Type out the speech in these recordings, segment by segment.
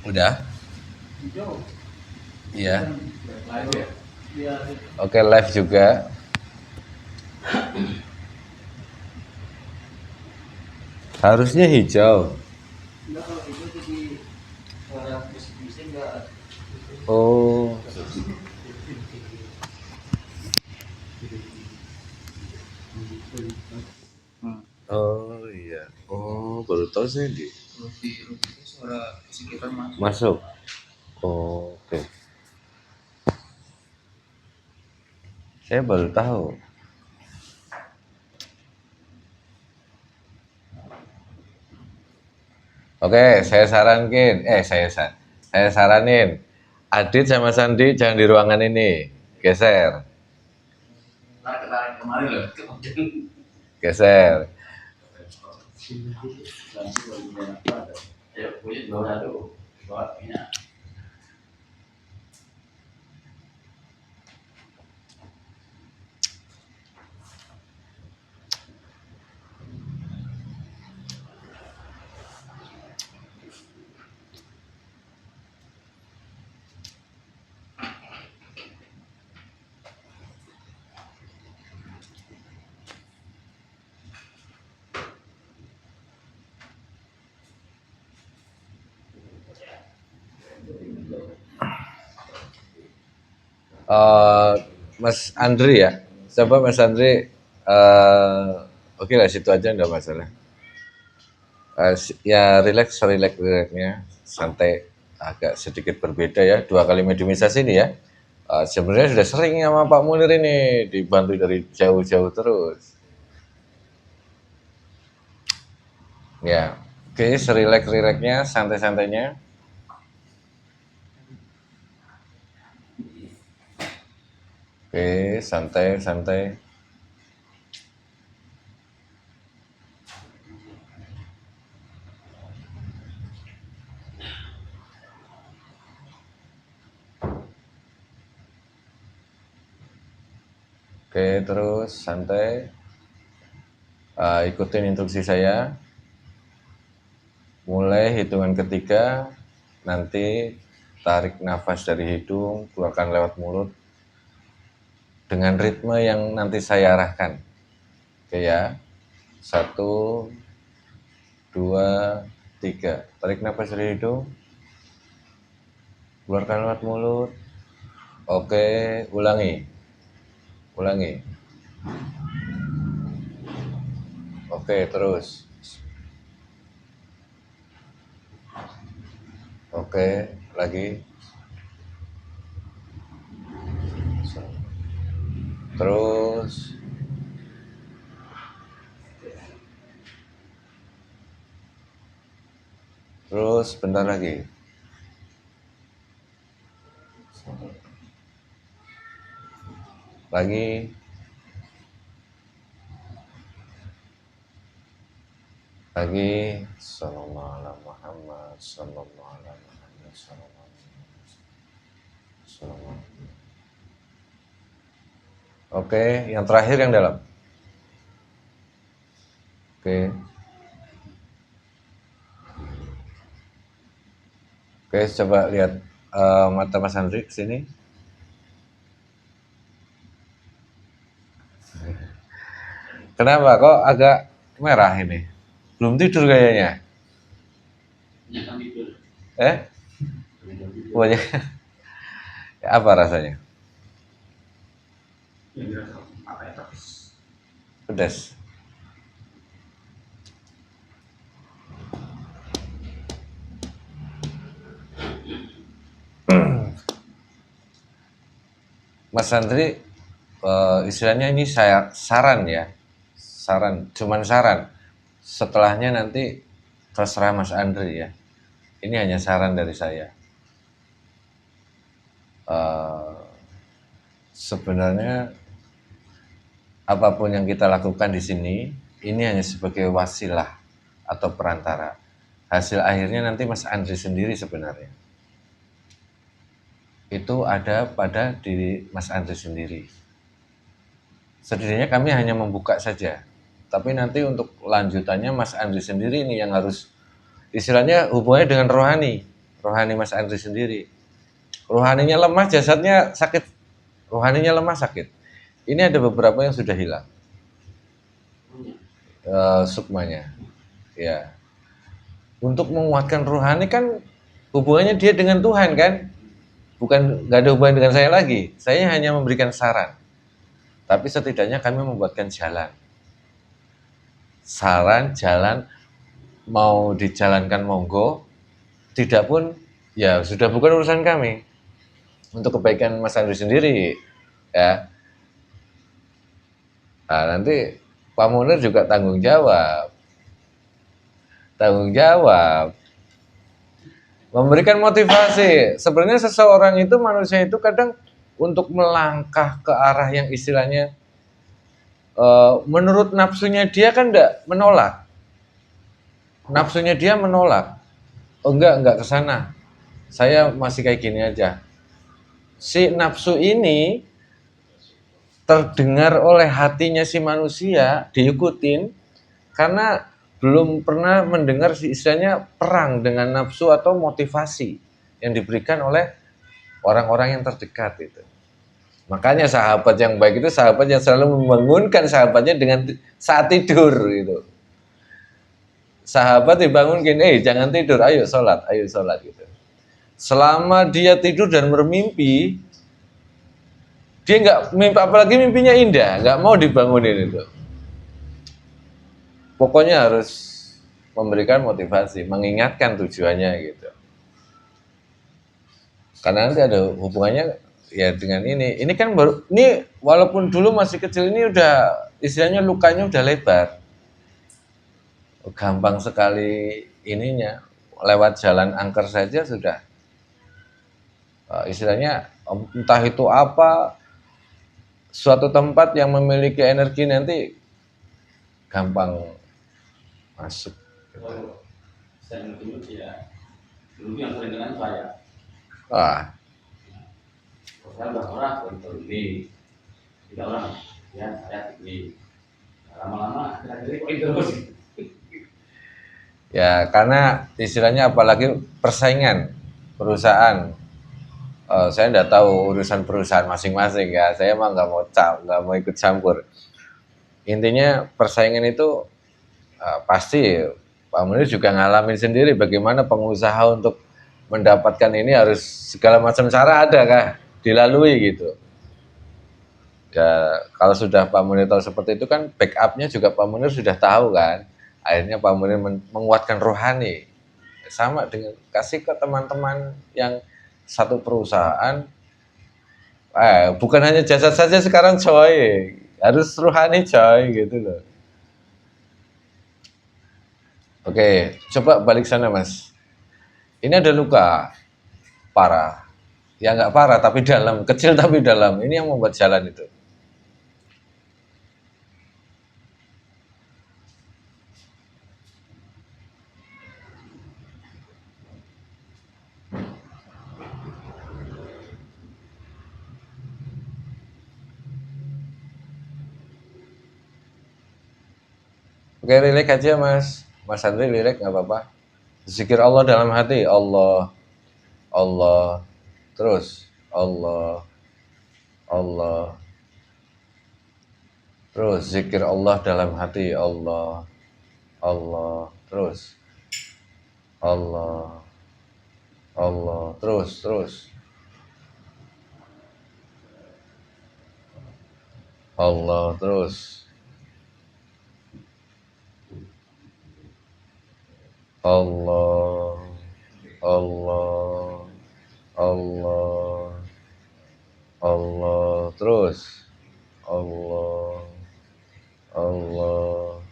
Udah? Iya. Oke, live juga. Harusnya hijau. Oh. Oh iya. Oh, baru tahu saya di. Masuk. Oh, oke. Saya baru tahu. Oke, saya saranin Adit sama Sandi jangan di ruangan ini, geser. Geser. Mas Andri ya, coba Mas Andri, oke lah situ aja nggak masalah. Ya relaxnya, santai, agak sedikit berbeda ya, 2 kali mediumisasi ini ya. Sebenarnya sudah sering sama Pak Munir ini, dibantu dari jauh-jauh terus. Ya, oke, serileks-rileksnya, santai-santainya. Oke, santai-santai. Oke, terus santai. Ikutin instruksi saya. Mulai hitungan ketiga, nanti tarik nafas dari hidung, keluarkan lewat mulut dengan ritme yang nanti saya arahkan. Oke ya, 1, 2, 3. Tarik nafas dari hidung, keluarkan lewat mulut. Oke, ulangi. Oke, terus. Oke, lagi. Terus. Terus, bentar lagi. Lagi. Sallallahu alaihi Muhammad, sallallahu alaihi Muhammad, sallallahu alaihi. Oke, yang terakhir yang dalam. Oke. Oke, coba lihat mata Mas Andri ke sini. Kenapa kok agak merah ini? Belum tidur kayaknya. Banyak. Apa rasanya? Pedas. Mas Andri, istilahnya ini saya saran ya, cuman saran. Setelahnya nanti terserah Mas Andri ya. Ini hanya saran dari saya. Sebenarnya apapun yang kita lakukan di sini, ini hanya sebagai wasilah atau perantara. Hasil akhirnya nanti Mas Andri sendiri sebenarnya. Itu ada pada diri Mas Andri sendiri. Setidaknya kami hanya membuka saja. Tapi nanti untuk lanjutannya Mas Andri sendiri ini yang harus istilahnya hubungannya dengan rohani. Rohani Mas Andri sendiri. Rohaninya lemah, jasadnya sakit. Rohaninya lemah, sakit. Ini ada beberapa yang sudah hilang. Sukmanya. Ya. Untuk menguatkan rohani kan hubungannya dia dengan Tuhan kan. Bukan, nggak ada hubungan dengan saya lagi. Saya hanya memberikan saran. Tapi setidaknya kami membuatkan jalan. Saran, jalan, mau dijalankan monggo, tidak pun ya sudah bukan urusan kami. Untuk kebaikan Mas Andri sendiri, ya. Nah, nanti Pak Munir juga tanggung jawab. Tanggung jawab. Memberikan motivasi. Sebenarnya seseorang itu, manusia itu kadang untuk melangkah ke arah yang istilahnya menurut nafsunya dia kan enggak menolak. Nafsunya dia menolak. Oh enggak ke sana. Saya masih kayak gini aja. Si nafsu ini terdengar oleh hatinya si manusia, diikutin karena belum pernah mendengar istilahnya perang dengan nafsu atau motivasi yang diberikan oleh orang-orang yang terdekat itu. Makanya sahabat yang baik itu sahabat yang selalu membangunkan sahabatnya dengan saat tidur gitu. Sahabat dibangunkan, jangan tidur, ayo sholat gitu. Selama dia tidur dan bermimpi, dia nggak mimpi, apalagi mimpinya indah, nggak mau dibangunin itu. Pokoknya harus memberikan motivasi, mengingatkan tujuannya gitu. Karena nanti ada hubungannya ya dengan ini. Ini kan baru, ini walaupun dulu masih kecil ini udah istilahnya lukanya udah lebar. Gampang sekali ininya, lewat jalan angker saja sudah istilahnya entah itu apa, suatu tempat yang memiliki energi nanti gampang masuk. Saya dulu ya, dulu yang sering dengan saya. Saya udah orang untuk ini 3 orang, ya saya ini lama-lama akhirnya terus. Ya karena istilahnya apalagi persaingan perusahaan. Saya enggak tahu urusan perusahaan masing-masing ya. Saya mah nggak mau ikut campur. Intinya persaingan itu pasti Pak Munir juga ngalamin sendiri bagaimana pengusaha untuk mendapatkan ini harus segala macam cara ada kah dilalui gitu. Ya, kalau sudah Pak Munir tahu seperti itu kan backupnya juga Pak Munir sudah tahu kan. Akhirnya Pak Munir menguatkan rohani. Sama dengan kasih ke teman-teman yang satu perusahaan. Bukan hanya jasad saja sekarang coy, harus rohani coy gitu loh. Oke, coba balik sana Mas. Ini ada luka parah. Ya nggak parah tapi dalam, kecil tapi dalam. Ini yang membuat jalan itu. Oke, relax aja Mas. Mas Andri relax nggak apa-apa. Zikir Allah dalam hati, Allah, Allah, terus Allah, Allah, terus zikir Allah dalam hati, Allah, Allah, terus Allah, Allah, terus Allah, terus Allah, Allah, Allah, Allah, terus Allah, Allah.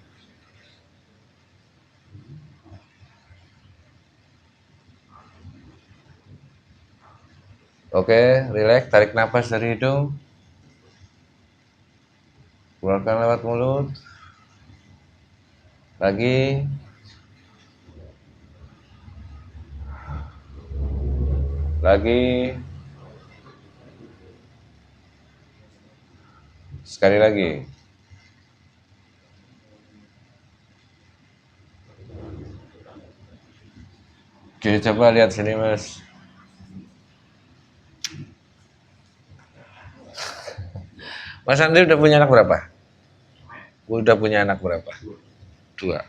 Oke, relax, tarik nafas dari hidung, keluarkan lewat mulut. Lagi. Lagi. Sekali lagi. Oke, coba lihat sini Mas. Mas Andri udah punya anak berapa? Udah punya anak berapa? Dua.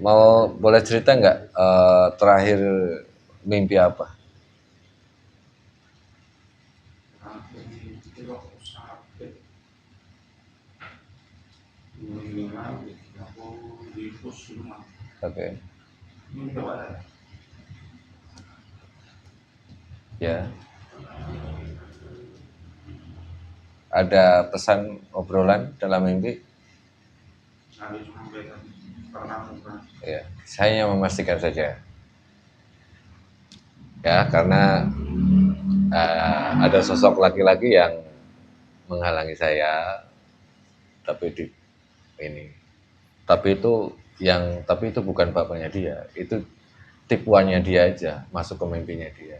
Mau boleh cerita nggak terakhir mimpi apa? Oke. Ya. Ada pesan obrolan dalam mimpi? Ya, saya memastikan saja. Ya, karena ada sosok laki-laki yang menghalangi saya, tapi di ini. Tapi itu bukan bapaknya dia, itu tipuannya dia aja, masuk ke mimpinya dia.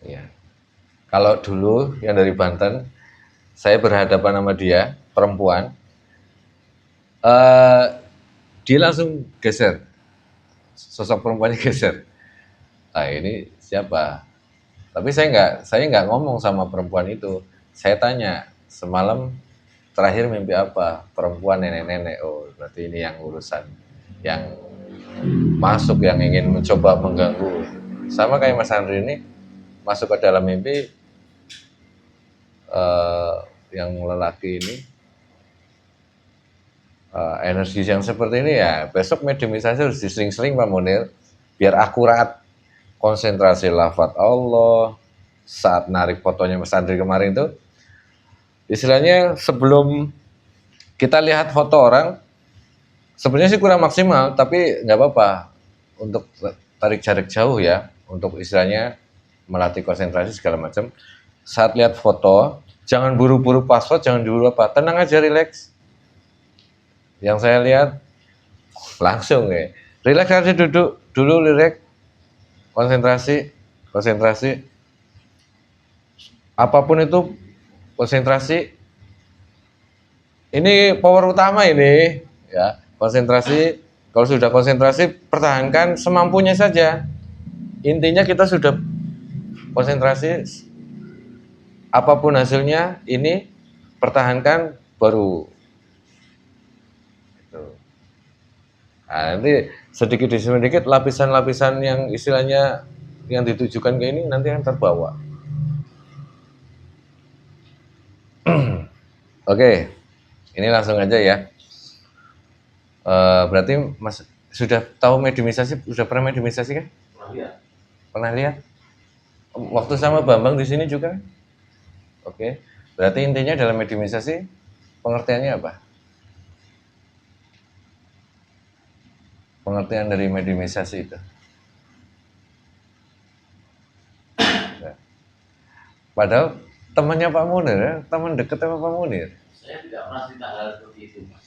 Ya. Kalau dulu yang dari Banten, saya berhadapan sama dia, perempuan, eh dia langsung geser, sosok perempuannya geser. Ah ini siapa? Tapi saya nggak ngomong sama perempuan itu. Saya tanya semalam terakhir mimpi apa? Perempuan nenek-nenek. Oh berarti ini yang urusan yang masuk yang ingin mencoba mengganggu. Sama kayak Mas Andri ini masuk ke dalam mimpi eh, yang lelaki ini energi yang seperti ini ya besok mediumisasi harus disering-sering Pak Munir biar akurat konsentrasi lafadz Allah saat narik fotonya Mas Andri kemarin itu istilahnya sebelum kita lihat foto orang sebenarnya sih kurang maksimal tapi nggak apa-apa untuk tarik jarak jauh ya untuk istilahnya melatih konsentrasi segala macam saat lihat foto jangan buru-buru password jangan dulu apa tenang aja relax yang saya lihat langsung ya relax aja duduk dulu relax konsentrasi konsentrasi apapun itu konsentrasi ini power utama ini ya konsentrasi kalau sudah konsentrasi pertahankan semampunya saja intinya kita sudah konsentrasi apapun hasilnya ini pertahankan baru gitu. Nah, nanti sedikit demi sedikit lapisan-lapisan yang istilahnya yang ditujukan ke ini nanti akan terbawa. Oke, ini langsung aja ya. Berarti Mas sudah tahu mediumisasi, sudah pernah mediumisasi kan? Pernah lihat? Waktu sama Bambang di sini juga? Oke, berarti intinya dalam mediumisasi pengertiannya apa? Pengertian dari mediumisasi itu. Nah, padahal temannya Pak Munir ya, teman dekat sama Pak Munir. Saya tidak pernah cerita hal seperti itu, Mas.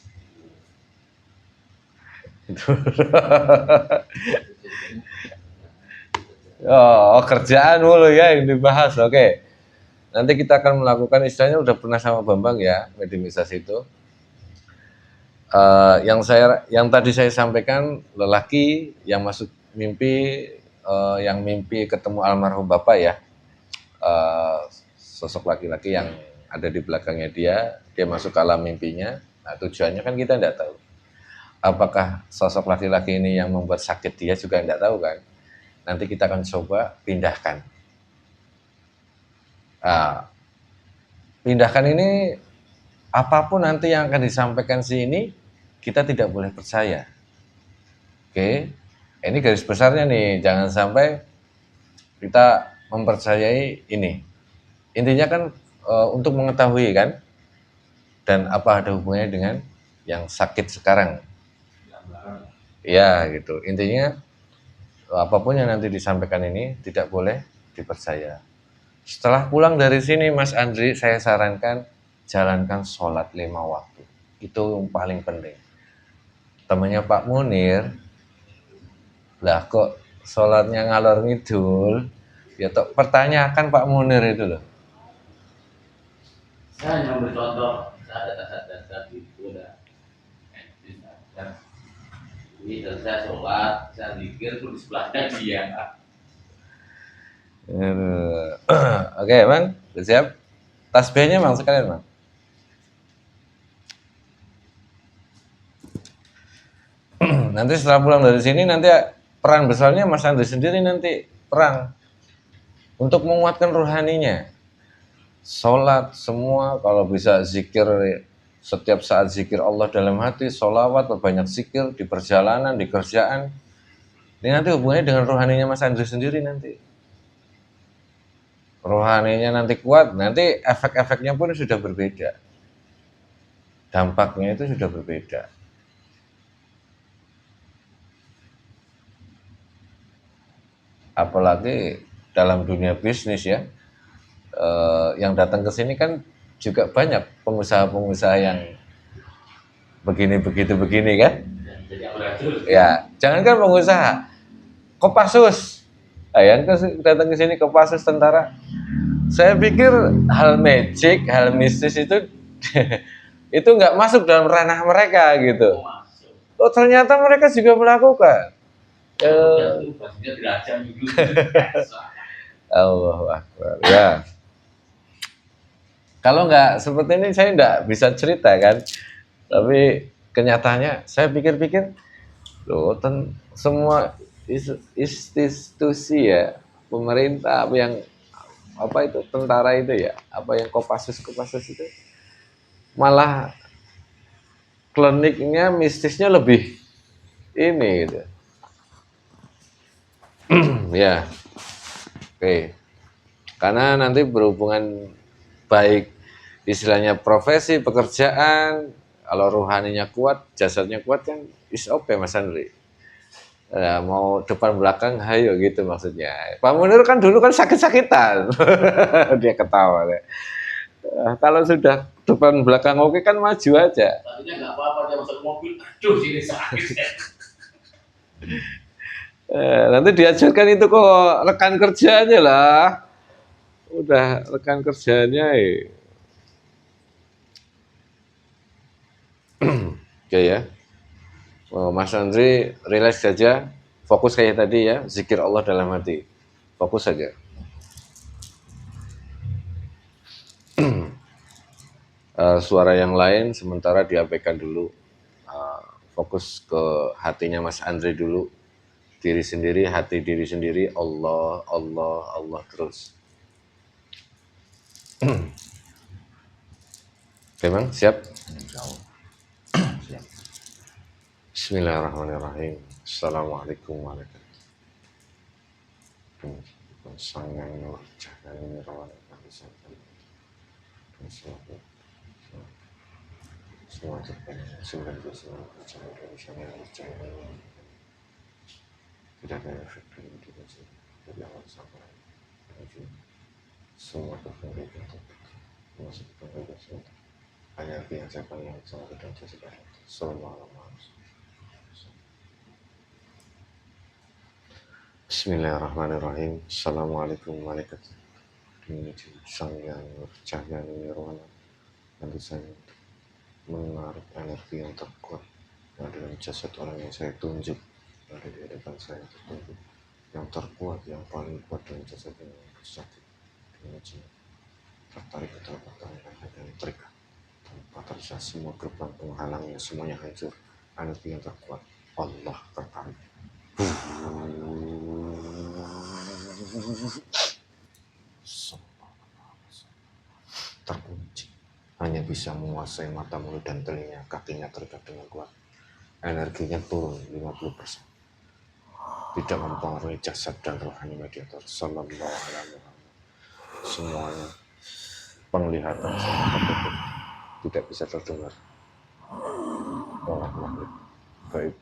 Oh, kerjaan mulu ya yang dibahas. Oke. Nanti kita akan melakukan istilahnya udah pernah sama Bambang ya, mediumisasi itu. Yang tadi saya sampaikan lelaki yang masuk mimpi yang mimpi ketemu almarhum bapak ya. Sosok laki-laki yang ada di belakangnya dia masuk ke alam mimpinya. Nah, tujuannya kan kita tidak tahu. Apakah sosok laki-laki ini yang membuat sakit dia juga tidak tahu kan. Nanti kita akan coba pindahkan. Nah, pindahkan ini apapun nanti yang akan disampaikan si ini kita tidak boleh percaya. Oke, ini garis besarnya nih, jangan sampai kita mempercayai ini. Intinya kan untuk mengetahui kan, dan apa ada hubungannya dengan yang sakit sekarang. Ya gitu, intinya apapun yang nanti disampaikan ini tidak boleh dipercaya. Setelah pulang dari sini Mas Andri, saya sarankan jalankan sholat 5 waktu. Itu yang paling penting. Temannya Pak Munir, lah kok sholatnya ngalor ngidul, ya tok pertanyakan Pak Munir itu loh. Saya hanya memberi contoh, saya ada dasar-dasar gitu dah. Ini dan saya sholat, saya zikir tuh di sebelahnya dia. Oke, Bang, udah siap? Tasbihnya Bang sekalian, Bang. Nanti setelah pulang dari sini nanti peran besarnya Mas Andri sendiri nanti perang untuk menguatkan rohaninya. Sholat semua kalau bisa zikir setiap saat zikir Allah dalam hati, sholawat, banyak zikir di perjalanan, di kerjaan. Ini nanti hubungannya dengan rohaninya Mas Andri sendiri nanti. Rohaninya nanti kuat, nanti efek-efeknya pun sudah berbeda. Dampaknya itu sudah berbeda. Apalagi dalam dunia bisnis ya, yang datang ke sini kan juga banyak pengusaha-pengusaha yang begini begitu begini kan. Ya, jangankan pengusaha, Kopassus, yang datang ke sini Kopassus tentara. Saya pikir hal magic, hal mistis itu itu nggak masuk dalam ranah mereka gitu. Oh ternyata mereka juga melakukan. Allahu Akbar. Ya. Kalau nggak seperti ini saya nggak bisa cerita kan. Tapi kenyataannya saya pikir-pikir, loh, semua institusi ya, pemerintah apa itu tentara itu ya, apa yang Kopassus itu malah kliniknya mistisnya lebih ini gitu. Ya, oke. Karena nanti berhubungan baik istilahnya profesi, pekerjaan, kalau rohaninya kuat, jasadnya kuat kan is okay Mas Andri. Ya, mau depan belakang hayo gitu maksudnya. Pak Munir kan dulu kan sakit-sakitan. Dia ketawa deh. Kalau sudah depan belakang oke kan maju aja. Tadinya nggak apa-apa dia masuk mobil, aduh sini sakit. Nanti diajarkan itu kok rekan kerjanya lah. Udah rekan kerjanya Oke ya. Mas Andri relax saja, fokus kayak tadi ya, zikir Allah dalam hati. Fokus saja. Suara yang lain sementara diabaikan dulu. Fokus ke hatinya Mas Andri dulu. Diri sendiri, hati diri sendiri, Allah, Allah, Allah terus. Oke Bang, siap? Bismillahirrahmanirrahim. Assalamualaikum warahmatullahi wabarakatuh. Sangang nur jangan nirawan kami semua terbanyak 99% Indonesia yang percaya tidak ada efek dari awal sampai akhir. Semua terbanyak masuk ke Indonesia. Hanya yang saya panggil sama dan saya Assalamualaikum. Bismillahirrahmanirrahim. Assalamualaikum warahmatullahi wabarakatuh. Sang yang bercahaya nirwana nanti saya menarik energi yang terkuat dari jasad orang yang saya tunjuk, dari di hadapan saya tertunjuk yang terkuat, yang paling kuat dari jasad yang bersakit dengan jiwa tertarik ke telapak tangan dan terikat tanpa terasa semua gerbang penghalangnya semuanya hancur. Energi yang terkuat Allah tertarik terkunci, hanya bisa menguasai mata, mulut, dan telinga. Kakinya terikat dengan kuat, energinya turun 50%, tidak mempengaruhi jasad dan rohani mediator. Sallallahu alaihi wasallam. Semuanya penglihatan tertutup, tidak bisa terdengar oleh makhluk gaib.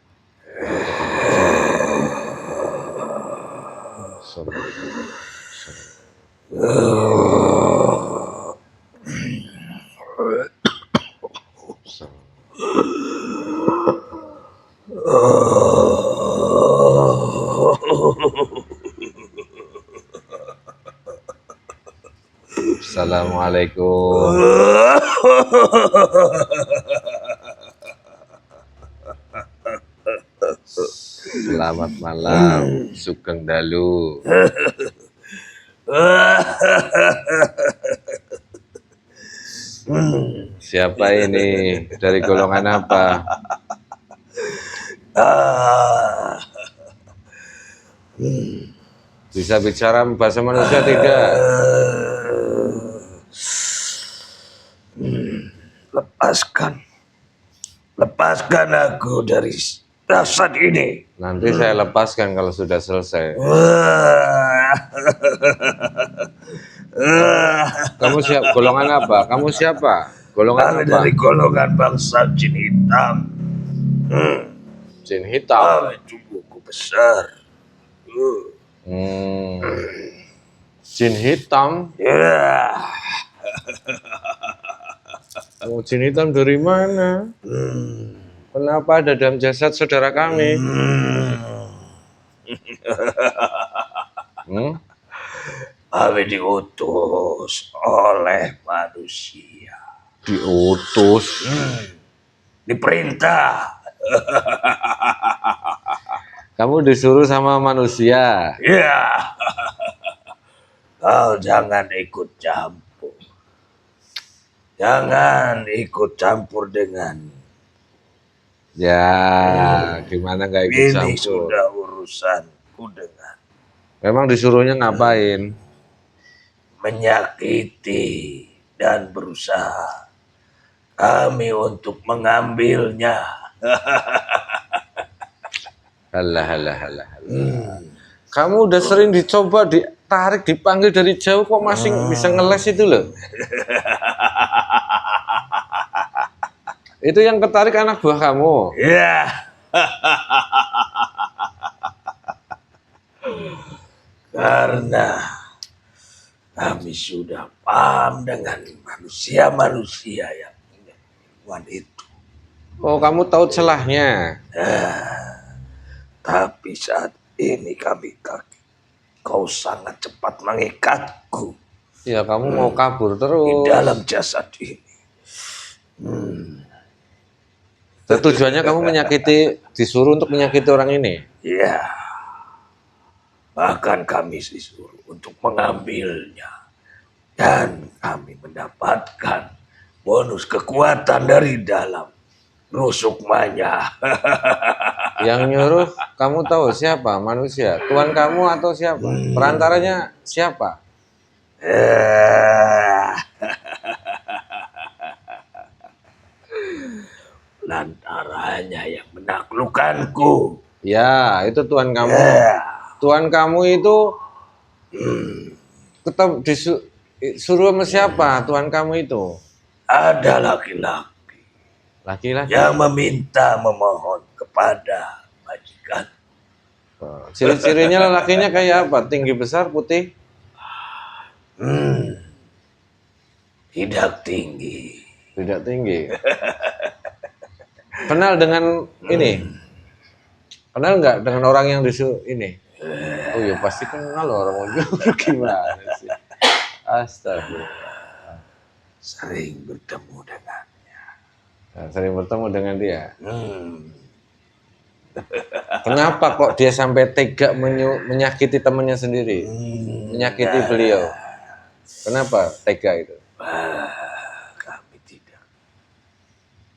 Assalamualaikum. Selamat malam, Sugeng Dalu. Siapa ini? Dari golongan apa? Bisa bicara bahasa manusia tidak? Lepaskan aku dari dasar ini. Nanti saya lepaskan kalau sudah selesai. Kamu siap? Golongan apa? Kamu siapa? Golongan Kami apa? dari golongan bangsa jin hitam. Jin hitam. Kami tubuhku besar. Jin hitam. Ya. Oh, jin hitam dari mana? Kenapa ada dalam jasad saudara kami? Kami diutus oleh manusia. Diutus. Diperintah. Kamu disuruh sama manusia. Ya. Kau jangan ikut campur. Jangan ikut campur dengan Ya, gimana nggak ikut ini. campur? Sudah urusanku dengan Memang disuruhnya ngapain? menyakiti dan berusaha kami untuk mengambilnya. Halah. Kamu udah sering dicoba, ditarik, dipanggil dari jauh, kok masih bisa ngeles itu loh. Itu yang ketarik anak buah kamu. Ya. Karena kami sudah paham dengan manusia-manusia yang punya itu. Oh, kamu tahu celahnya. Tapi saat ini kau sangat cepat mengikatku Ya, kamu mau kabur di terus. dalam jasad ini. Dan tujuannya kamu disuruh untuk menyakiti orang ini. Ya. Bahkan kami disuruh untuk mengambilnya. Dan kami mendapatkan bonus kekuatan dari dalam rusukmanya. Yang nyuruh kamu tahu siapa? Manusia. Tuhan kamu atau siapa? Perantaranya siapa? Lantarannya yang menaklukkanku. Ya, itu Tuhan kamu. Ya. Tuhan kamu itu tetap disuruh sama siapa? Tuhan kamu itu Ada laki-laki laki-laki. yang memohon kepada majikan. Ciri-cirinya lelakinya kayak apa? Tinggi, besar, putih? Tidak tinggi. Tidak tinggi. Kenal dengan ini? Kenal nggak dengan orang yang ini? Oh ya pasti kenal orang gimana sih? Astagfirullah. Sering bertemu dengannya. Nah, sering bertemu dengan dia. Kenapa kok dia sampai tega menyakiti temannya sendiri? Menyakiti beliau. Kenapa tega itu?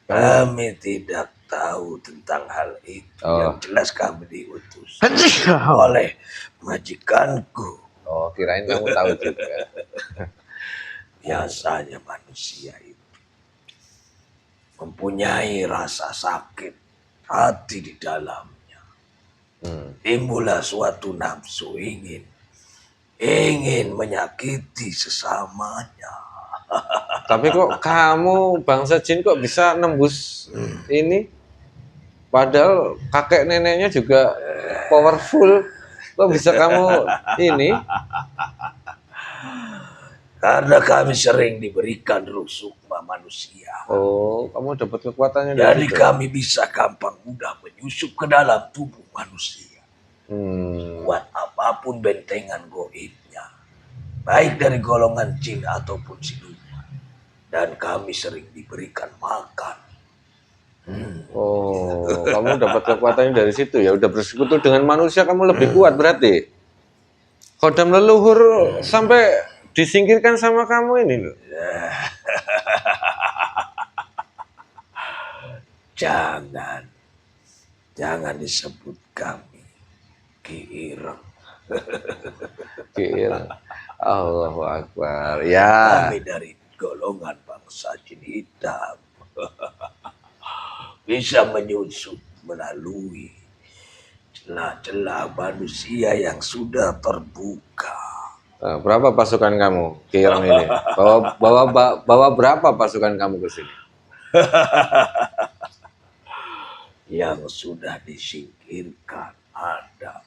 Kami tidak tahu tentang hal itu. Yang jelas kami diutus oleh majikanku. Oh, kirain kamu tahu juga. Biasanya manusia itu mempunyai rasa sakit hati di dalamnya. Timbullah suatu nafsu ingin menyakiti sesamanya. Tapi kok kamu bangsa jin kok bisa nembus ini? Padahal kakek neneknya juga powerful. Kok bisa kamu ini? Karena kami sering diberikan rusukma manusia. Oh, kamu dapat kekuatannya Jadi dari situ. kami bisa gampang mudah menyusup ke dalam tubuh manusia. Buat apapun bentengan goibnya. Baik dari golongan jin ataupun siluman. dan kami sering diberikan makan. Oh, kamu dapat kekuatannya dari situ ya. Udah bersekutu dengan manusia, kamu lebih kuat berarti. Kodam leluhur sampai disingkirkan sama kamu ini loh. Jangan disebut kami Ki Ireng. Kira. Allahu Akbar. Ya. Kami dari golongan bangsa jin hitam. Bisa menyusup melalui celah-celah manusia yang sudah terbuka. Berapa pasukan kamu, Kirang ini? Bawa berapa pasukan kamu ke sini? Yang sudah disingkirkan ada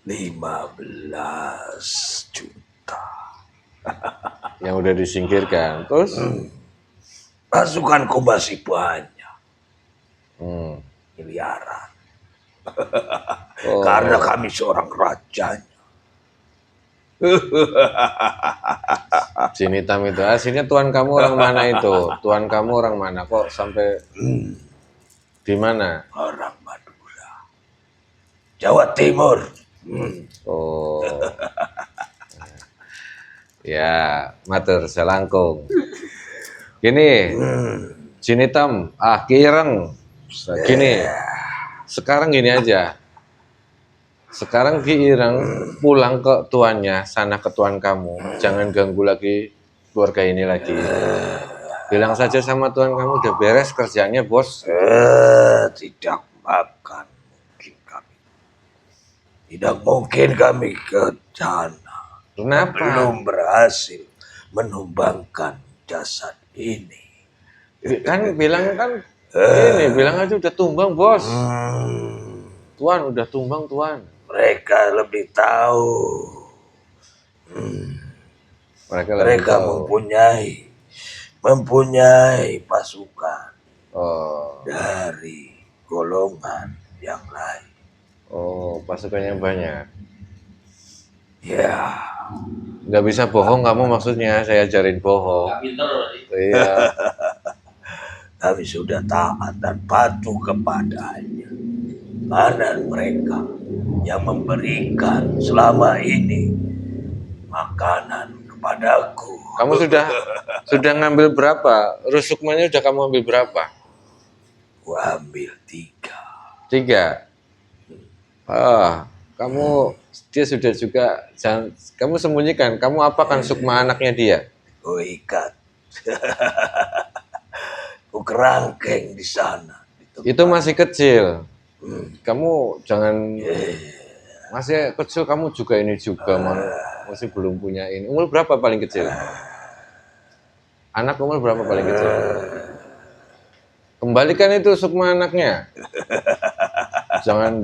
15 juta. Yang udah disingkirkan. Terus? Pasukanku masih banyak. Miliaran. Oh. Karena kami seorang rajanya. Jin hitam itu. Aslinya tuan kamu orang mana itu? Tuan kamu orang mana? Kok sampai di mana? Orang Madura. Jawa Timur. Oh. Ya, matur selangkung. Gini, Jin hitam, Kireng. Gini, sekarang gini aja. Sekarang Ki Ireng pulang ke tuannya, sana ke tuan kamu. Jangan ganggu lagi keluarga ini lagi. Bilang saja sama tuan kamu udah beres kerjanya, bos. Tidak akan mungkin kami. Tidak mungkin kami ke sana. Kenapa? Belum berhasil menumbangkan jasad ini. Kan bilang ini bilang aja udah tumbang, bos. Tuan udah tumbang, tuan. Mereka lebih tahu. Mereka mempunyai pasukan dari golongan yang lain. Oh, pasukannya banyak. Ya, Nggak bisa bohong kamu maksudnya, saya ajarin bohong. Gak pinter berarti. Iya. kami sudah taat dan patuh kepadanya. Karena mereka yang memberikan selama ini makanan kepadaku. Kamu sudah ngambil berapa? Rusukmanya udah kamu ambil berapa? Ku ambil 3. 3. Dia sudah juga, kamu sembunyikan, kamu apakan sukma anaknya dia? Ku ikat. Ku kerangkeng di sana. Itu masih kecil. Kamu jangan, masih kecil kamu juga ini juga, masih belum punya ini. Umur berapa paling kecil? Anak umur berapa paling kecil? Kembalikan itu sukma anaknya. Jangan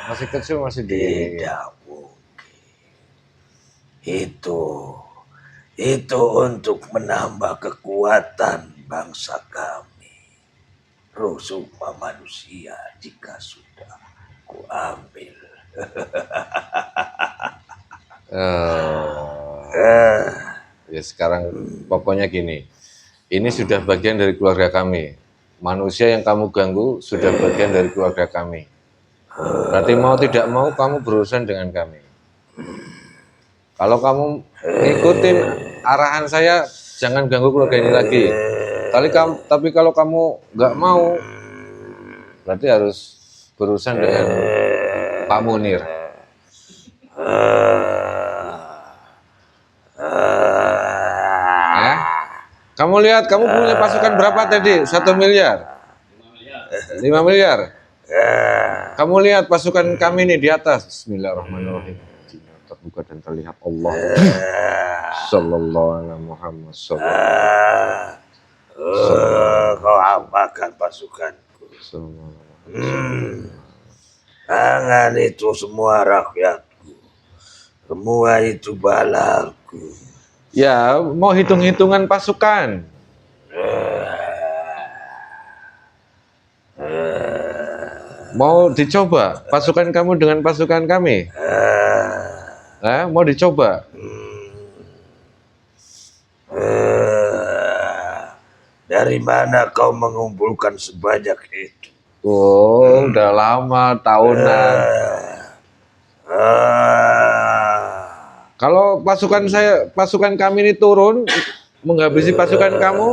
masih kecil masih di. Tidak mungkin. Itu untuk menambah kekuatan bangsa kami. Rusukma manusia jika sudah ku ambil. Ya sekarang pokoknya gini. Ini sudah bagian dari keluarga kami. Manusia yang kamu ganggu sudah bagian dari keluarga kami. Berarti mau tidak mau kamu berurusan dengan kami. Kalau kamu ngikutin arahan saya, jangan ganggu keluarga ini lagi. Tapi kalau kamu nggak mau, berarti harus berurusan dengan Pak Munir. Kamu lihat, kamu punya pasukan berapa tadi? 1 miliar? 5 miliar? Kamu lihat pasukan kami nih di atas. Bismillahirrahmanirrahim. Terbuka dan terlihat Allah. Sallallahu alaihi Muhammad sallallahu. Kau apakan pasukanku? Tangan itu semua rakyatku. Semua itu balaku. Ya, mau hitung-hitungan pasukan. Mau dicoba pasukan kamu dengan pasukan kami? Mau dicoba? Dari mana kau mengumpulkan sebanyak itu? Oh, udah lama, tahunan. Kalau pasukan kami ini turun menghabisi pasukan kamu,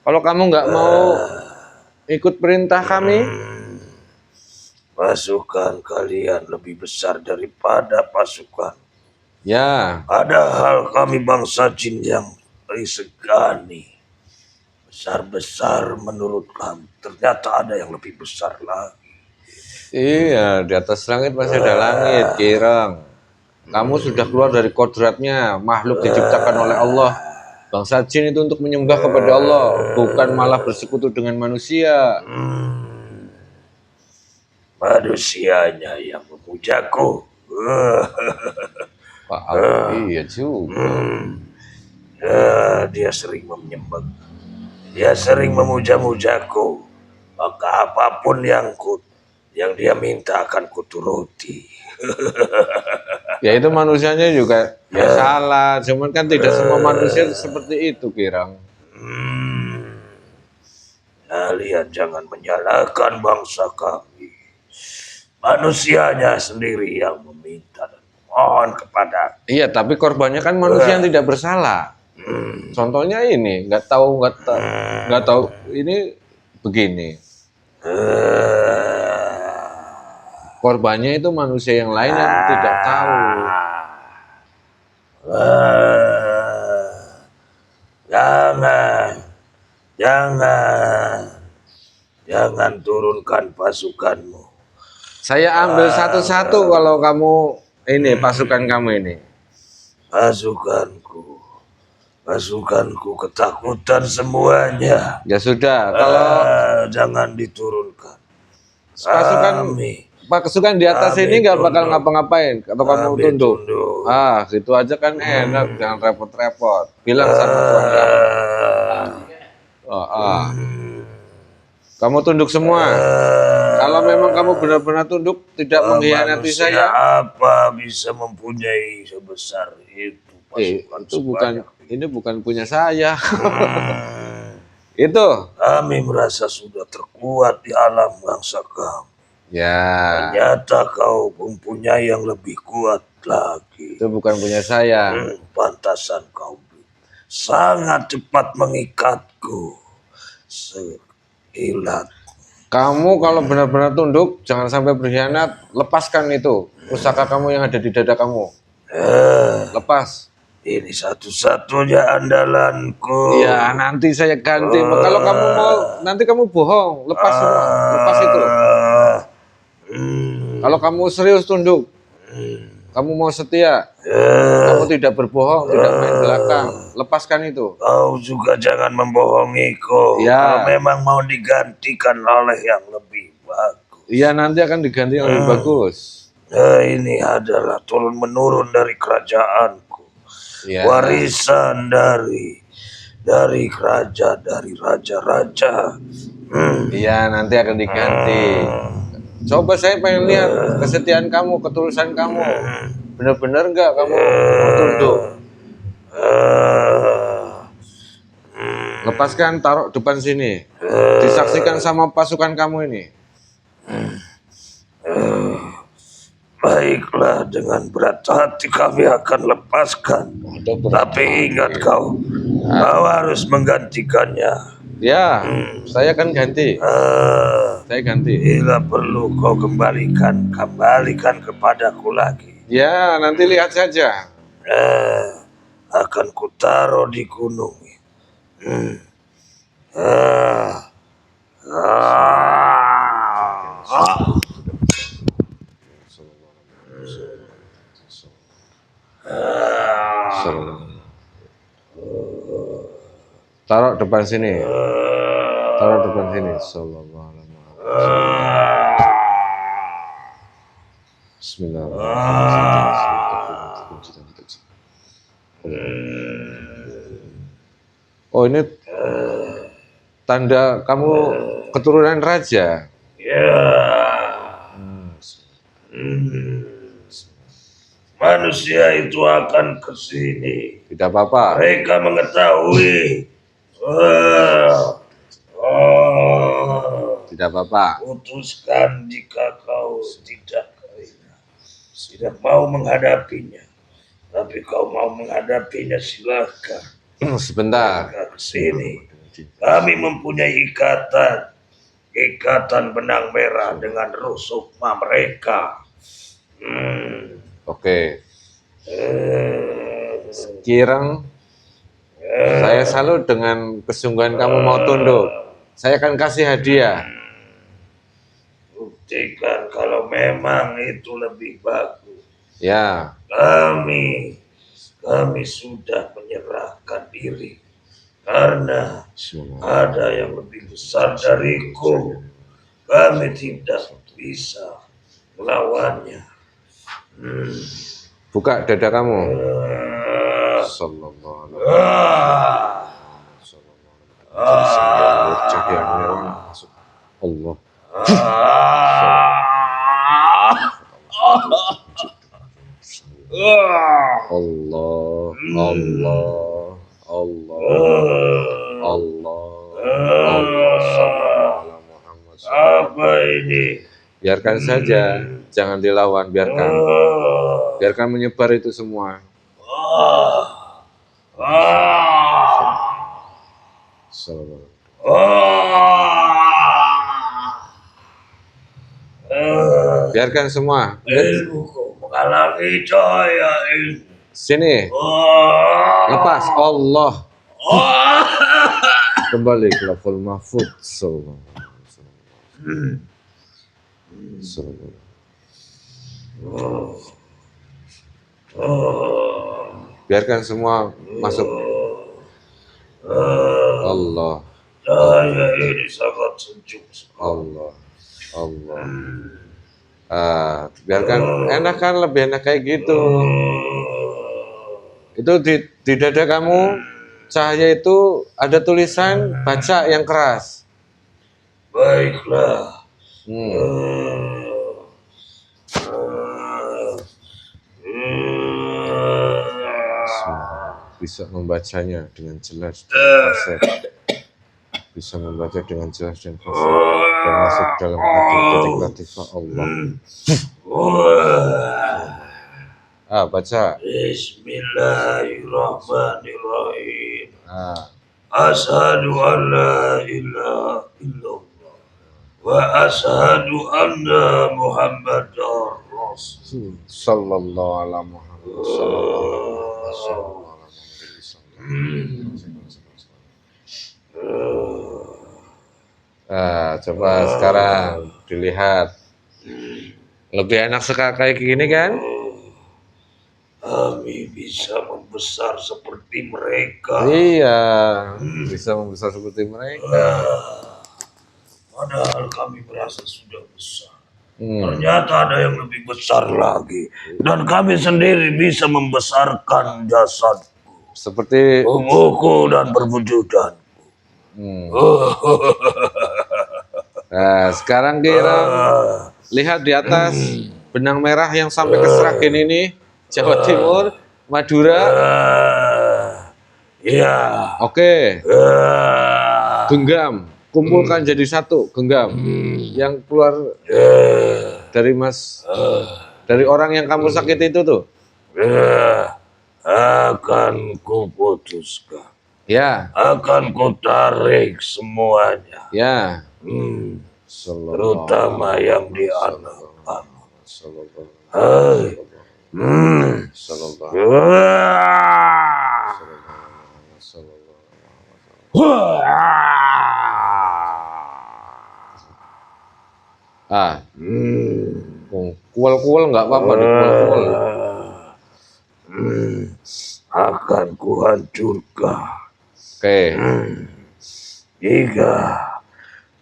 kalau kamu nggak mau ikut perintah kami, Pasukan kalian lebih besar daripada pasukan. ya, Padahal kami bangsa jin yang segani. Besar-besar menurut kamu. Ternyata ada yang lebih besar lagi. iya, di atas langit masih ada langit, Kirang. Kamu sudah keluar dari kodratnya, makhluk diciptakan oleh Allah. Bangsa jin itu untuk menyembah kepada Allah, bukan malah bersekutu dengan manusia. Manusianya yang memujaku. Pak, iya juga. Dia sering menyembah. Dia sering memuja-mujaku. Maka apapun yang dia minta akan kuturuti. Ya itu manusianya juga ya salah, cuman kan tidak semua manusia seperti itu, Kirang. Kalian jangan menyalahkan bangsa kami. Manusianya sendiri yang meminta dan mohon kepada. Iya, tapi korbannya kan manusia yang tidak bersalah. Contohnya ini, nggak tahu ini begini. Korbannya itu manusia yang lain yang tidak tahu. Jangan turunkan pasukanmu. Saya ambil satu-satu kalau kamu ini pasukan kamu ini. Pasukanku ketakutan semuanya. Ya sudah, kalau Jangan diturunkan. pasukan di atas ini nggak bakal ngapa-ngapain atau kamu tunduk. Ah, gitu aja kan enak, jangan repot-repot. Bilang sama tuan kamu. Kamu tunduk semua. Kalau memang kamu benar-benar tunduk, tidak mengkhianati saya. Apa bisa mempunyai sebesar itu? Ini bukan punya saya. Itu. Kami merasa sudah terkuat di alam bangsa kamu. Ya. Ternyata kau mempunyai yang lebih kuat lagi. Itu bukan punya saya. Pantasan kau sangat cepat mengikatku. Sekilat. Kamu kalau benar-benar tunduk, jangan sampai berkhianat. Lepaskan itu pusaka kamu yang ada di dada kamu. Lepas. Ini satu-satunya andalanku. Iya, nanti saya ganti. Kalau kamu mau, nanti kamu bohong. Lepas semua. Lepas itu. Kalau kamu serius tunduk, kamu mau setia, kamu tidak berbohong, tidak main belakang, lepaskan itu. Kau juga jangan membohongiku. Ya. Kalau memang mau digantikan oleh yang lebih bagus. Iya, nanti akan diganti yang lebih bagus. Ini adalah turun-menurun dari kerajaanku. Ya. Warisan dari raja-raja. Iya, nanti akan diganti. Coba saya pengen lihat kesetiaan kamu, ketulusan kamu. Benar-benar enggak kamu mau tunduk? Lepaskan, taruh depan sini. Disaksikan sama pasukan kamu ini. Baiklah, dengan berat hati kami akan lepaskan. Tapi ingat kau harus menggantikannya. Ya, saya akan ganti. Saya ganti. Bila perlu kau kembalikan kepadaku lagi. Ya, nanti lihat saja. Akan kutaruh di gunung. Taruh depan sini. Taruh depan sini. Bismillahirrahmanirrahim. Oh, ini tanda kamu keturunan raja. Manusia itu akan ke sini. Tidak apa-apa. Mereka mengetahui Tidak apa-apa. Putuskan jika kau tidak mau menghadapinya. Tapi kau mau menghadapinya, silahkan. Sebentar. Ke sini. Kami mempunyai ikatan benang merah dengan ruh sukma mereka. Oke. Kirang, saya salut dengan kesungguhan kamu mau tunduk. Saya akan kasih hadiah. Buktikan kalau memang itu lebih bagus. Ya, Kami sudah menyerahkan diri karena ada yang lebih besar dariku. Kami tidak bisa melawannya. buka dada kamu. Sallallahu alaihi wasallam. Cahaya merah masuk. Allah. Allah, Allah, Allah, Allah, Allah, Muhammad. Apa ini? Biarkan saja, jangan dilawan, biarkan menyebar itu semua. Sallallahu. Biarkan semua. Ilmuku menghalangi cahaya ilmu. Sini, lepas. Allah. Kembali ke level mahfud. Sallallahu. Biarkan semua masuk. Allah. Cahaya ini sangat sejuk. Allah. Allah. Biarkan enak kan, lebih enak kayak gitu. Itu di dada kamu cahaya itu ada tulisan baca yang keras. Baiklah. Bisa membacanya dengan jelas dan fasih. Bisa membaca dengan jelas dan fasih dan masuk dalam hati dari latifah Allah. Baca. Bismillahirrahmanirrahim. Asyhadu an la ilaha illallah wa asyhadu anna Muhammadar Rasul. Sallallahu alaihi Muhammad. Sallallahu alaihi wasallam. Coba sekarang dilihat. Lebih enak sekali kayak gini kan? Kami bisa membesar seperti mereka. Iya, bisa membesar seperti mereka. Padahal kami merasa sudah besar. Ternyata ada yang lebih besar lagi. Dan kami sendiri bisa membesarkan jasadku. Seperti tubuhku dan perwujudanku. Nah, sekarang kira lihat di atas benang merah yang sampai ke Sragen ini, Jawa Timur, Madura. Iya. Oke. Genggam, kumpulkan jadi satu, genggam. Yang keluar dari dari orang yang kamu sakit itu tuh. Akan kuputuskan. Ya. Akan kutarik semuanya. Ya. Terutama yang di anak-anak. Kual-kual nggak apa-apa, kual-kual. Akan kuhancurkan. Oke. Jika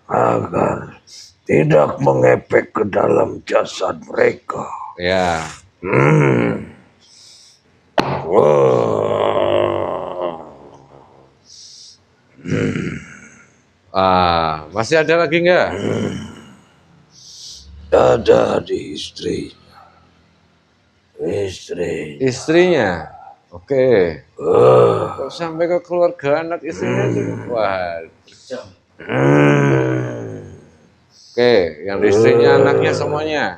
agar tidak mengepek ke dalam jasad mereka. Ya. Masih ada lagi nggak? Ada di istrinya. Istrinya. Oke. Kok sampai ke keluarga anak istrinya tuh? Wah. Kejam. Oke, yang istrinya, anaknya semuanya.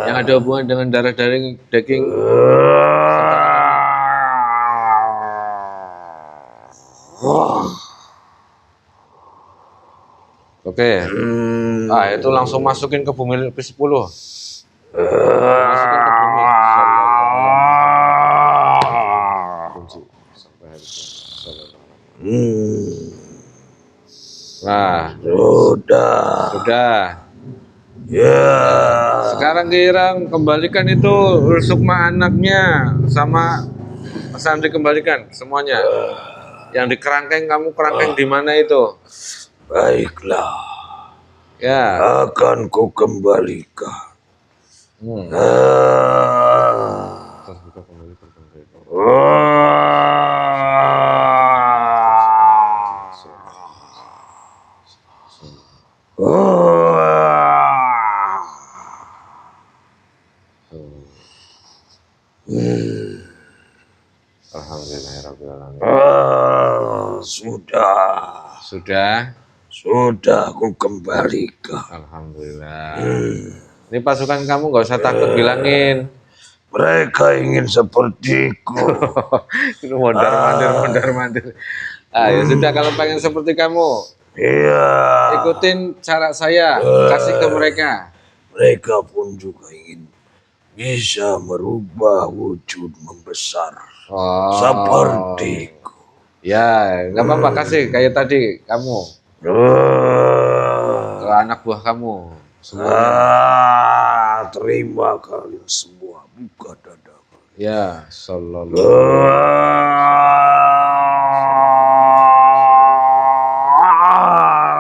Yang ada hubungan dengan darah daging. Oke. Itu langsung masukin ke bumi ke-10. Masukin ke bumi. Nah, sudah. Ya. Sekarang Kirang kembalikan itu sukma anaknya sama Sandri, kembalikan semuanya. Yang di kerangkeng, kamu kerangkeng di mana itu? Baiklah. Ya. Akan ku kembalikan. Alhamdulillahirrahmanirrahim. Sudah ku kembalikan. Alhamdulillah. Ini pasukan kamu nggak usah takut, bilangin. Mereka ingin sepertiku. Itu mondar-mandir. Ya sudah, kalau pengen seperti kamu, Iya. ikutin cara saya, kasih ke mereka. Mereka pun juga ingin bisa merubah wujud membesar sepertiku. Ya, nggak apa-apa, kasih kayak tadi kamu ke anak buah kamu semuanya. Terima kalian semua, buka dada. Ya, sallallahu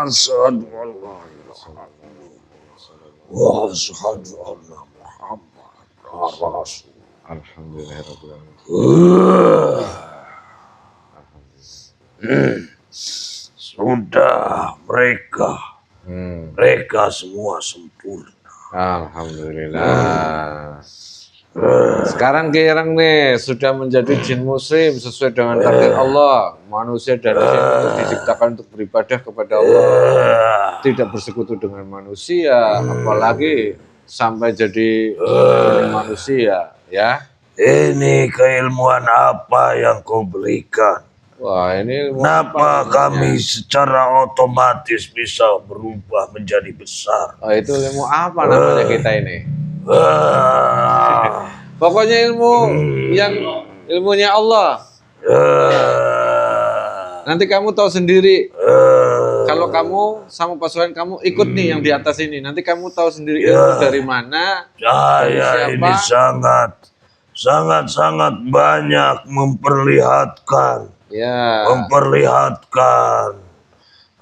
Asyhadu an la ilaha illallah wa asyhadu anna Muhammadar Rasul. Alhamdulillahirrahmanirrahim. Sudah, mereka semua sempurna. Alhamdulillah. Sekarang Kirang nih sudah menjadi jin muslim sesuai dengan takdir Allah. Manusia dan jin itu diciptakan untuk beribadah kepada Allah, tidak bersekutu dengan manusia, apalagi sampai jadi manusia, ya. Ini keilmuan apa yang kau berikan? Wah, ini Kenapa kami secara otomatis bisa berubah menjadi besar? itu ilmu apa namanya kita ini? Pokoknya ilmunya Allah. Nanti kamu tahu sendiri. Kalau kamu sama pasukan kamu ikut nih yang di atas ini, nanti kamu tahu sendiri ilmu dari mana. Saya ini sangat banyak memperlihatkan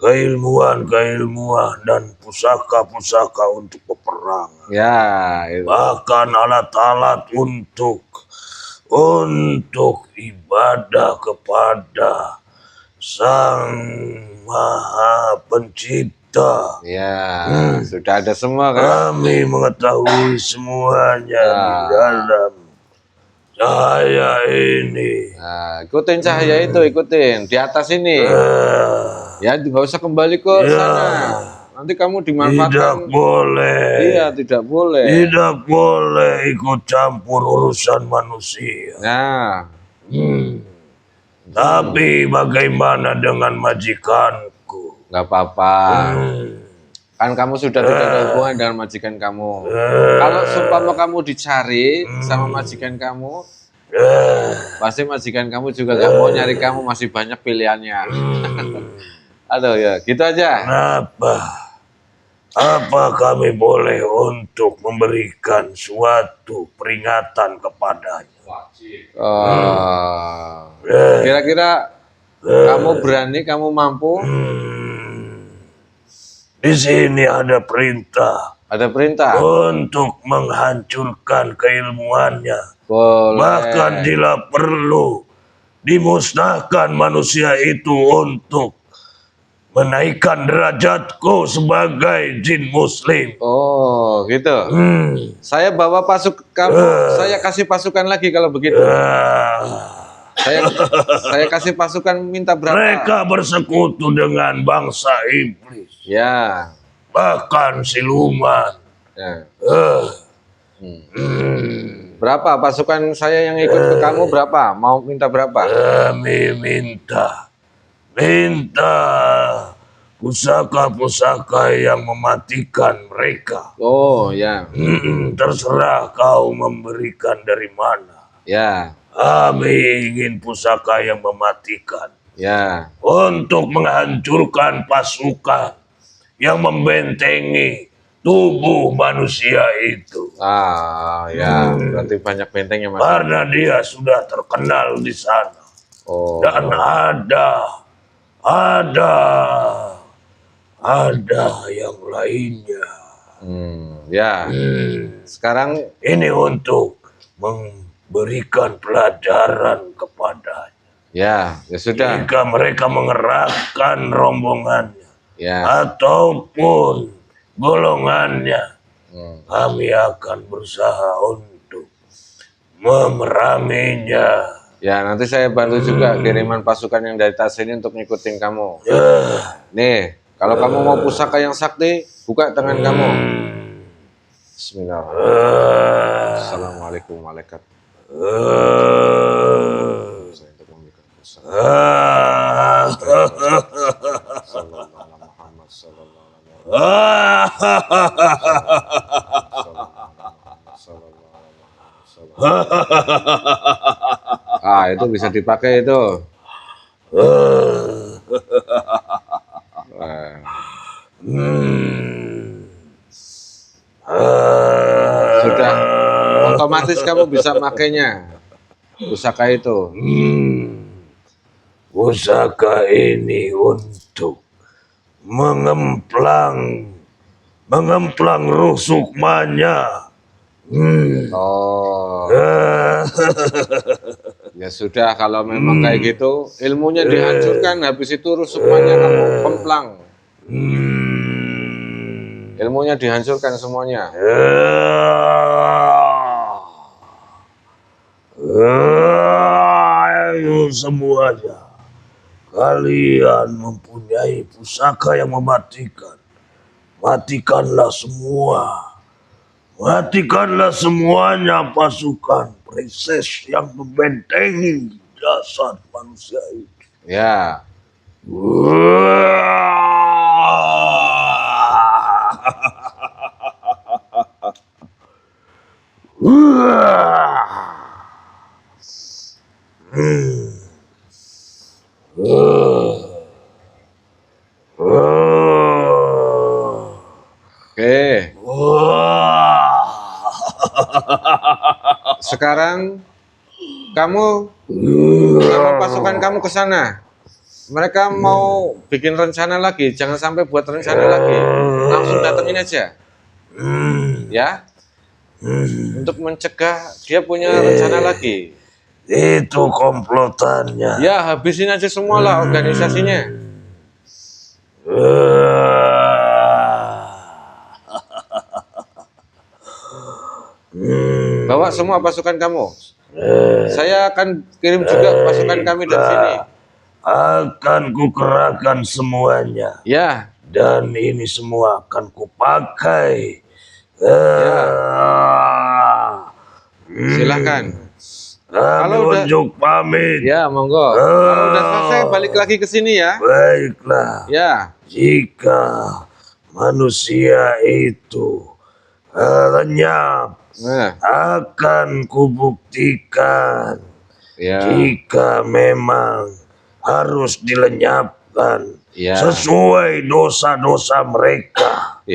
keilmuan dan pusaka untuk peperangan. Ya, itu. Bahkan alat-alat untuk ibadah kepada Sang Maha Pencipta. Ya, sudah ada semua kan? Kami mengetahui semuanya di dalam cahaya ini. Ikutin cahaya itu, ikutin di atas ini. Ya, nggak usah kembali ke sana. Nanti kamu dimanfaatkan. Tidak boleh. Iya, tidak boleh. Tidak boleh ikut campur urusan manusia. Nah. Tapi bagaimana dengan majikanku? Nggak apa-apa. Kan kamu sudah tidak ada hubungan dengan majikan kamu. Kalau seumpama kamu dicari sama majikan kamu, pasti majikan kamu juga gak mau nyari kamu, masih banyak pilihannya. Aduh ya, gitu aja. Apa kami boleh untuk memberikan suatu peringatan kepadanya? Kira-kira kamu berani, kamu mampu? Di sini ada perintah. Ada perintah untuk menghancurkan keilmuannya. Boleh. Bahkan bila perlu dimusnahkan manusia itu untuk menaikkan derajatku sebagai jin muslim. Oh, gitu. Saya bawa saya kasih pasukan lagi kalau begitu. Saya kasih pasukan, minta berapa? Mereka bersekutu dengan bangsa iblis, Ya. bahkan siluman. Ya. Berapa pasukan saya yang ikut ke kamu berapa? Mau minta berapa? Kami minta pusaka-pusaka yang mematikan mereka. Oh, ya. Terserah kau memberikan dari mana. Ya. Kami ingin pusaka yang mematikan. Ya. Untuk menghancurkan pasukan yang membentengi tubuh manusia itu. Ah, ya. Berarti banyak benteng yang masuk. Karena dia sudah terkenal di sana. Oh. Dan ada yang lainnya. Ya. Sekarang ini untuk memberikan pelajaran kepadanya. Ya, ya sudah. Jika mereka mengerahkan rombongannya, Ya. ataupun golongannya, kami akan berusaha untuk memeranginya. Ya, nanti saya bantu juga kiriman pasukan yang dari tas ini untuk ngikutin kamu. Nih, kalau kamu mau pusaka yang sakti, buka tangan kamu. Bismillahirrahmanirrahim. Assalamualaikum malaikat. Saya untuk memberikan pusaka. Sallallahu alaihi Muhammad sallallahu alaihi Ah, itu bisa dipakai itu. Sudah otomatis kamu bisa makainya pusaka itu. Pusaka ini untuk mengemplang ruh sukmanya. Oh. Ya sudah, kalau memang kayak gitu, ilmunya dihancurkan, habis itu ruh sukmanya kamu kemplang. Ilmunya dihancurkan semuanya. Ayo semuanya, kalian mempunyai pusaka yang mematikan. Matikanlah semua. Matikanlah semuanya pasukan princess yang membentengi jasad manusia itu. Ya. Oke. Sekarang kamu sama pasukan kamu ke sana. Mereka mau bikin rencana lagi, jangan sampai buat rencana lagi. Langsung datengin aja. Ya. Untuk mencegah dia punya rencana lagi. Itu komplotannya. Ya, habisin aja semua lah organisasinya. Bawa semua pasukan kamu. Saya akan kirim juga pasukan kami dari sini. Akan kukerahkan semuanya. Ya. Dan ini semua akan kupakai. Silakan. Kalau udah pamit. Ya, monggo. Kalau udah selesai balik lagi ke sini ya. Baiklah. Ya. Jika manusia itu lenyap, akan kubuktikan. Jika memang harus dilenyapkan sesuai dosa-dosa mereka,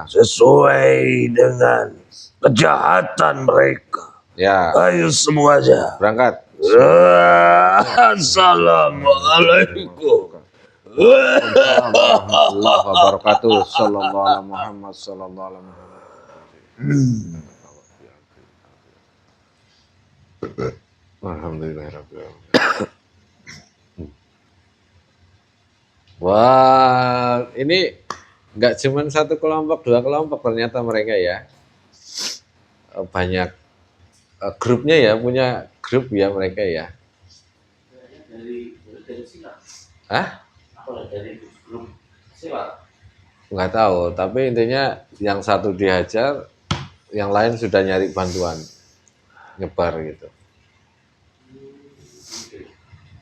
sesuai dengan kejahatan mereka. Ayo semuanya berangkat. Assalamualaikum warahmatullahi wabarakatuh. Sallallahu alaihi Muhammad sallallahu alaihi Muhammad. Alhamdulillahirabbil alamin. Wah, ini nggak cuma satu kelompok, dua kelompok ternyata mereka ya. Banyak grupnya ya, punya grup ya mereka ya. Dari silat. Hah? Apa dari grup silat? Nggak tahu, tapi intinya yang satu dihajar, yang lain sudah nyari bantuan, nyebar gitu.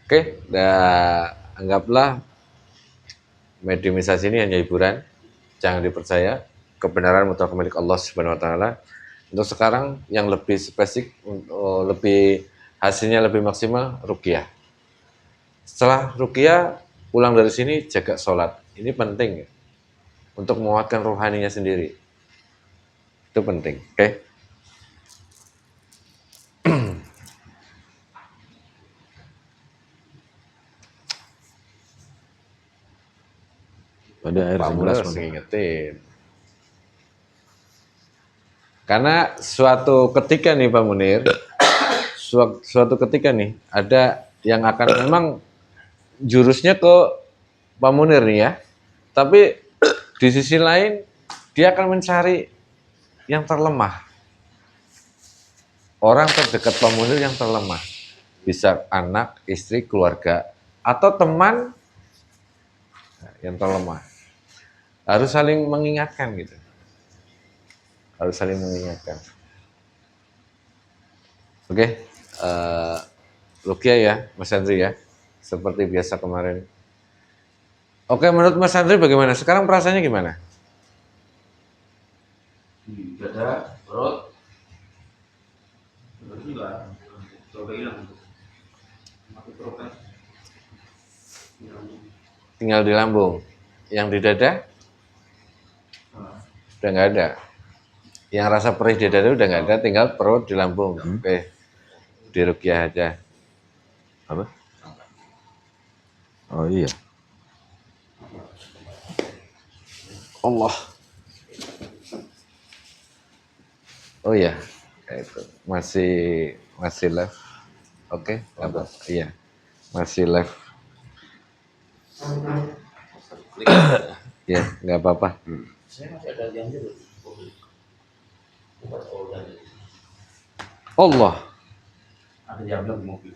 Oke, dah anggaplah mediumisasi ini hanya hiburan, jangan dipercaya. Kebenaran mutlak milik Allah Subhanahu wa taala. Untuk sekarang yang lebih spesifik, lebih hasilnya lebih maksimal ruqyah. Setelah ruqyah pulang dari sini jaga sholat. Ini penting ya, untuk menguatkan rohaninya sendiri. Itu penting. Oke. Ada air Pak Munir segelas harus mana? ngingetin. Karena suatu ketika nih Pak Munir, suatu ketika nih ada yang akan memang jurusnya ke Pak Munir nih ya. Tapi di sisi lain dia akan mencari yang terlemah. Orang terdekat Pak Munir yang terlemah. Bisa anak, istri, keluarga, atau teman yang terlemah. Harus saling mengingatkan gitu. Harus saling mengingatkan. Oke, Ruqyah ya, Mas Andri ya, seperti biasa kemarin. Oke, menurut Mas Andri bagaimana? Sekarang perasaannya gimana? Dada, perut, terus juga coba hilang. Mati perut kan. Tinggal di lambung. Yang di dada udah nggak ada. Yang rasa perih di dada udah nggak ada, tinggal perut di lambung. Oke, di Ruqyah aja. Apa? Oh iya. Allah. Oh iya, itu masih live. Oke, apa? Iya, masih live. Ya, nggak apa-apa. Saya masih ada yang dulu. Allah. Ada yang belum di mobil.